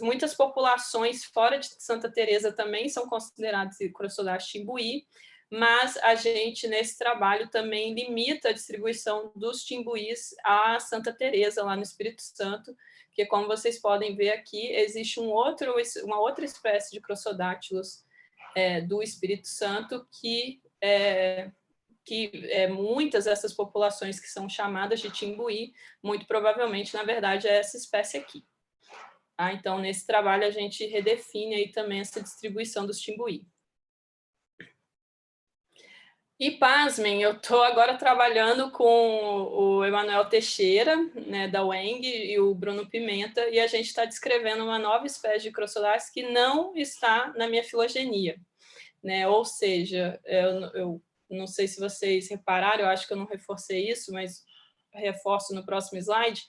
muitas populações fora de Santa Teresa também são consideradas Crossodache Timbuí, mas a gente, nesse trabalho, também limita a distribuição dos timbuís a Santa Teresa, lá no Espírito Santo, porque, como vocês podem ver aqui, existe uma outra espécie de Crossodáctilos do Espírito Santo que muitas dessas populações que são chamadas de timbuí, muito provavelmente, na verdade, é essa espécie aqui. Tá? Então, nesse trabalho, a gente redefine aí também essa distribuição dos timbuí. E, pasmem, eu estou agora trabalhando com o Emanuel Teixeira, né, da UENG, e o Bruno Pimenta, e a gente está descrevendo uma nova espécie de Crossodax que não está na minha filogenia. Né? Ou seja, eu não sei se vocês repararam, eu acho que eu não reforcei isso, mas reforço no próximo slide.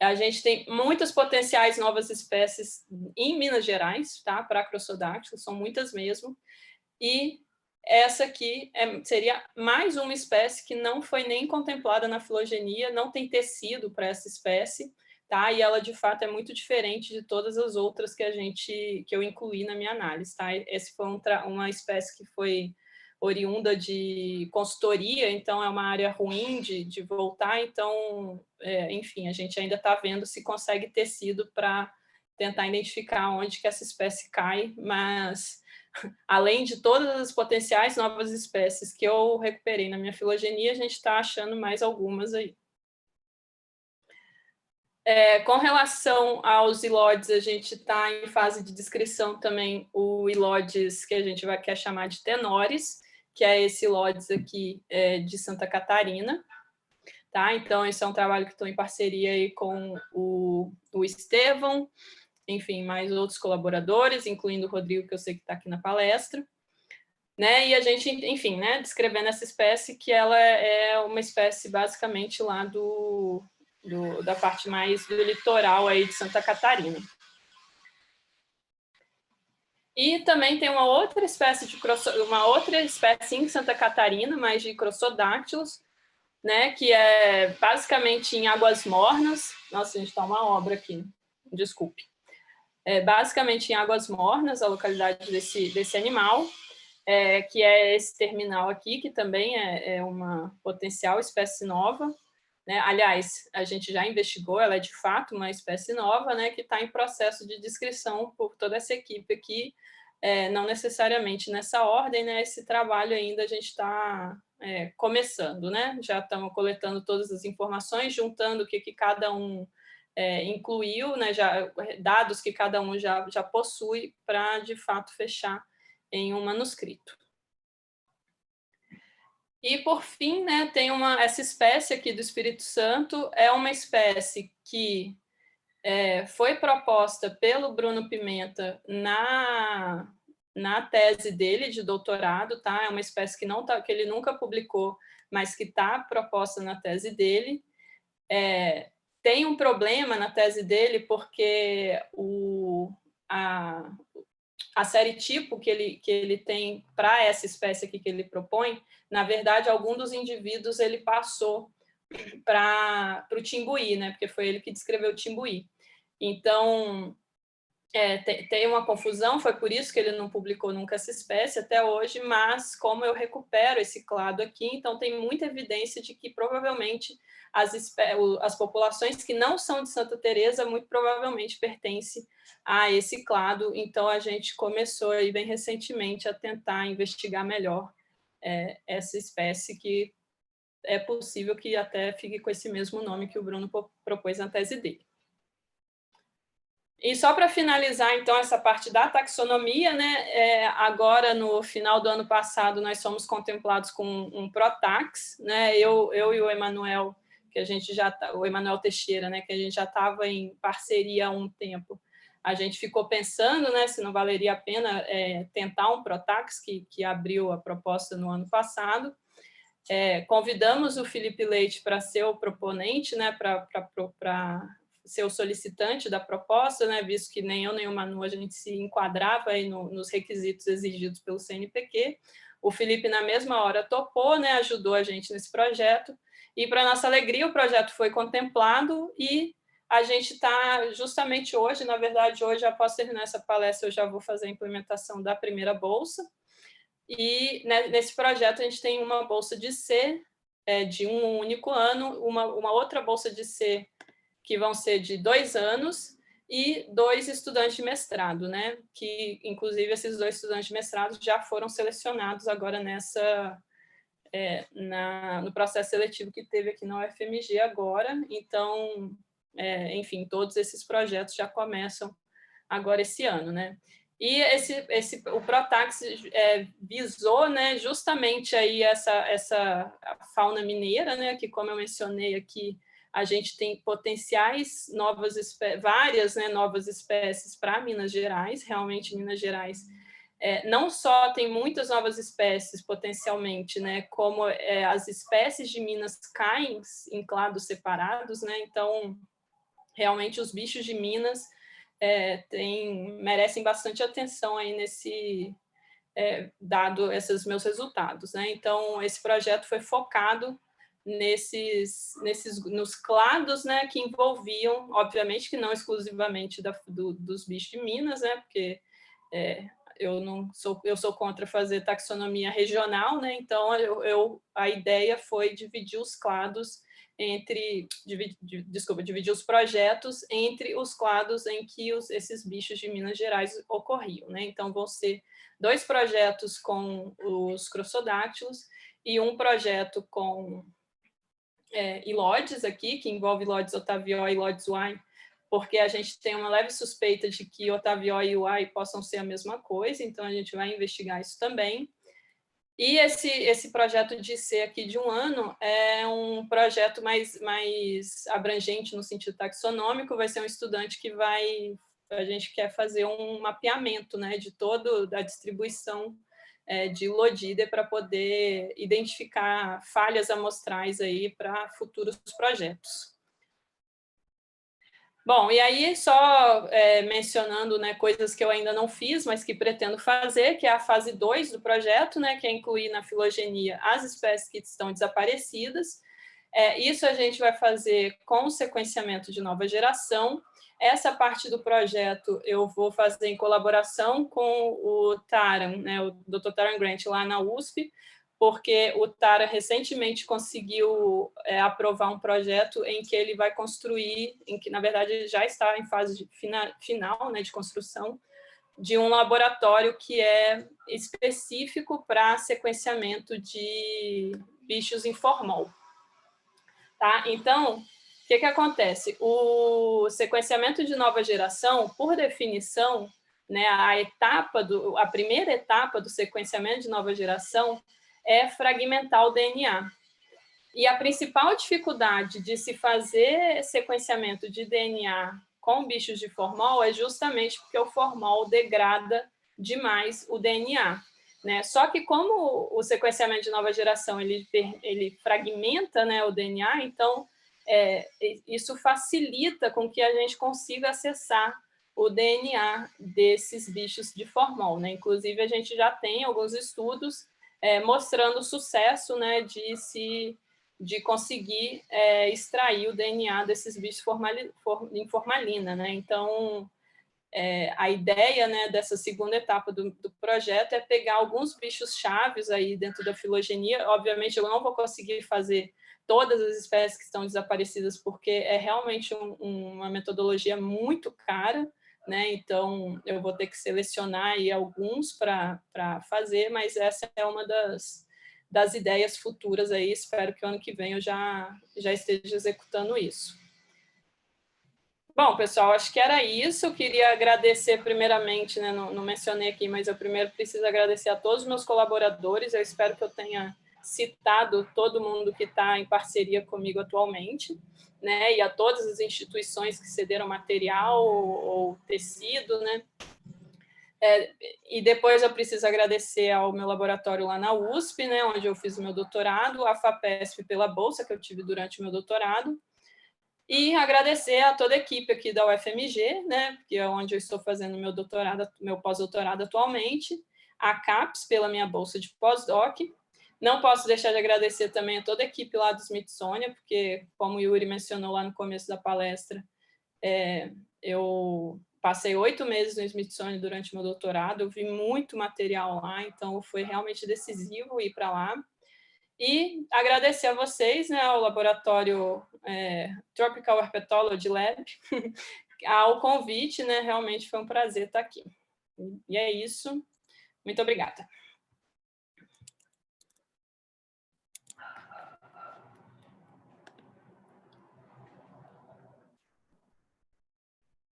A gente tem muitas potenciais novas espécies em Minas Gerais, tá? Para Crossodáctilos, são muitas mesmo, e essa aqui seria mais uma espécie que não foi nem contemplada na filogenia, não tem tecido para essa espécie, tá? E ela, de fato, é muito diferente de todas as outras que eu incluí na minha análise, tá? Esse foi uma espécie que foi oriunda de consultoria, então é uma área ruim de voltar, então, enfim, a gente ainda está vendo se consegue tecido para tentar identificar onde que essa espécie cai, mas além de todas as potenciais novas espécies que eu recuperei na minha filogenia, a gente está achando mais algumas aí. Com relação aos ilódes, a gente está em fase de descrição também o ilódes que a gente quer chamar de tenores, que é esse ilódes aqui de Santa Catarina. Tá? Então, esse é um trabalho que estou em parceria aí com o Estevão, enfim, mais outros colaboradores, incluindo o Rodrigo, que eu sei que está aqui na palestra. Né? E a gente, enfim, né, descrevendo essa espécie, que ela é uma espécie basicamente lá da parte mais do litoral aí de Santa Catarina. E também tem uma outra espécie em Santa Catarina, mais de Crossodáctilos, né, que é basicamente em águas mornas. Nossa, a gente está uma obra aqui, desculpe. Basicamente em águas mornas, a localidade desse animal, que é esse terminal aqui, que também é uma potencial espécie nova. Né? Aliás, a gente já investigou, ela é de fato uma espécie nova, né, que está em processo de descrição por toda essa equipe aqui, não necessariamente nessa ordem, né? Esse trabalho ainda a gente está começando, né? Já estamos coletando todas as informações, juntando o que cada um incluiu, né? Dados que cada um já possui para, de fato, fechar em um manuscrito. E, por fim, né, tem essa espécie aqui do Espírito Santo, é uma espécie que foi proposta pelo Bruno Pimenta na tese dele de doutorado, tá? É uma espécie que ele nunca publicou, mas que está proposta na tese dele. Tem um problema na tese dele, porque a série tipo que ele tem para essa espécie aqui que ele propõe, na verdade, algum dos indivíduos ele passou para o timbuí, né? Porque foi ele que descreveu o timbuí. Então, tem uma confusão, foi por isso que ele não publicou nunca essa espécie até hoje, mas como eu recupero esse clado aqui, então tem muita evidência de que provavelmente as populações que não são de Santa Teresa muito provavelmente pertencem a esse clado, então a gente começou aí bem recentemente a tentar investigar melhor essa espécie, que é possível que até fique com esse mesmo nome que o Bruno propôs na tese dele. E só para finalizar, então, essa parte da taxonomia, né? Agora, no final do ano passado, nós somos contemplados com um Protax, né? Eu e o Emanuel, que a gente o Emanuel Teixeira, né? Que a gente já estava em parceria há um tempo. A gente ficou pensando, né? Se não valeria a pena tentar um Protax, que abriu a proposta no ano passado. Convidamos o Felipe Leite para ser o proponente, né? Para ser o solicitante da proposta, né, visto que nem eu nem o Manu a gente se enquadrava aí nos requisitos exigidos pelo CNPq. O Felipe, na mesma hora, topou, né, ajudou a gente nesse projeto, e, para nossa alegria, o projeto foi contemplado e a gente está justamente hoje, na verdade, hoje, após terminar essa palestra, eu já vou fazer a implementação da primeira bolsa, E nesse projeto a gente tem uma bolsa de C de um único ano, uma outra bolsa de C que vão ser de 2 anos e 2 estudantes de mestrado, né? Que, inclusive, esses 2 estudantes de mestrado já foram selecionados agora no processo seletivo que teve aqui na UFMG agora. Então, enfim, todos esses projetos já começam agora esse ano, né? E o Protax visou, né, justamente aí essa fauna mineira, né, que, como eu mencionei aqui, a gente tem potenciais várias, né, novas espécies para Minas Gerais. Realmente, Minas Gerais não só tem muitas novas espécies potencialmente, né, como as espécies de Minas caem em clados separados, né? Então, realmente, os bichos de Minas merecem bastante atenção aí dado esses meus resultados, né? Então, esse projeto foi focado nos clados, né, que envolviam, obviamente que não exclusivamente dos bichos de Minas, né, porque eu sou contra fazer taxonomia regional, né? Então a ideia foi dividir os clados dividir os projetos entre os clados em que esses bichos de Minas Gerais ocorriam, né? Então vão ser 2 projetos com os crossodáctilos e um projeto com Ilodes aqui, que envolve Ilodes otavioi e Ilodes uai, porque a gente tem uma leve suspeita de que otavioi e uai possam ser a mesma coisa, então a gente vai investigar isso também. E esse projeto de C aqui de 1 ano é um projeto mais abrangente no sentido taxonômico, vai ser um estudante que a gente quer fazer um mapeamento, né, de toda a distribuição de Ilodida para poder identificar falhas amostrais aí para futuros projetos. Bom, e aí só mencionando, né, coisas que eu ainda não fiz, mas que pretendo fazer, que é a fase 2 do projeto, né, que é incluir na filogenia as espécies que estão desaparecidas. Isso a gente vai fazer com o sequenciamento de nova geração. Essa parte do projeto eu vou fazer em colaboração com o Taran, né, o Dr. Taran Grant, lá na USP, porque o Tara recentemente conseguiu aprovar um projeto em que ele vai construir, em que, na verdade, ele já está em fase final, né, de construção, de um laboratório que é específico para sequenciamento de bichos em formol. Tá? Então, o que acontece? O sequenciamento de nova geração, por definição, né, a primeira etapa do sequenciamento de nova geração é fragmentar o DNA. E a principal dificuldade de se fazer sequenciamento de DNA com bichos de formol é justamente porque o formol degrada demais o DNA. Né? Só que como o sequenciamento de nova geração ele fragmenta, né, o DNA, então isso facilita com que a gente consiga acessar o DNA desses bichos de formol. Né? Inclusive, a gente já tem alguns estudos mostrando o sucesso, né, de conseguir extrair o DNA desses bichos em formalina. Né? Então, a ideia, né, dessa segunda etapa do projeto é pegar alguns bichos chaves aí dentro da filogenia. Obviamente, eu não vou conseguir fazer todas as espécies que estão desaparecidas, porque é realmente uma metodologia muito cara, né? Então, eu vou ter que selecionar aí alguns para fazer, mas essa é uma das ideias futuras aí. Espero que o ano que vem eu já esteja executando isso. Bom, pessoal, acho que era isso. Eu queria agradecer primeiramente, né, não mencionei aqui, mas eu primeiro preciso agradecer a todos os meus colaboradores. Eu espero que eu tenha citado todo mundo que está em parceria comigo atualmente, né, e a todas as instituições que cederam material ou tecido, né. E depois eu preciso agradecer ao meu laboratório lá na USP, né, onde eu fiz o meu doutorado, a FAPESP pela bolsa que eu tive durante o meu doutorado, e agradecer a toda a equipe aqui da UFMG, né, que é onde eu estou fazendo meu pós-doutorado atualmente, a CAPES pela minha bolsa de pós-doc. Não posso deixar de agradecer também a toda a equipe lá do Smithsonian, porque, como o Yuri mencionou lá no começo da palestra, eu passei 8 meses no Smithsonian durante meu doutorado, eu vi muito material lá, então foi realmente decisivo ir para lá. E agradecer a vocês, né, ao laboratório Tropical Herpetology Lab, ao convite, né, realmente foi um prazer estar aqui. E é isso. Muito obrigada.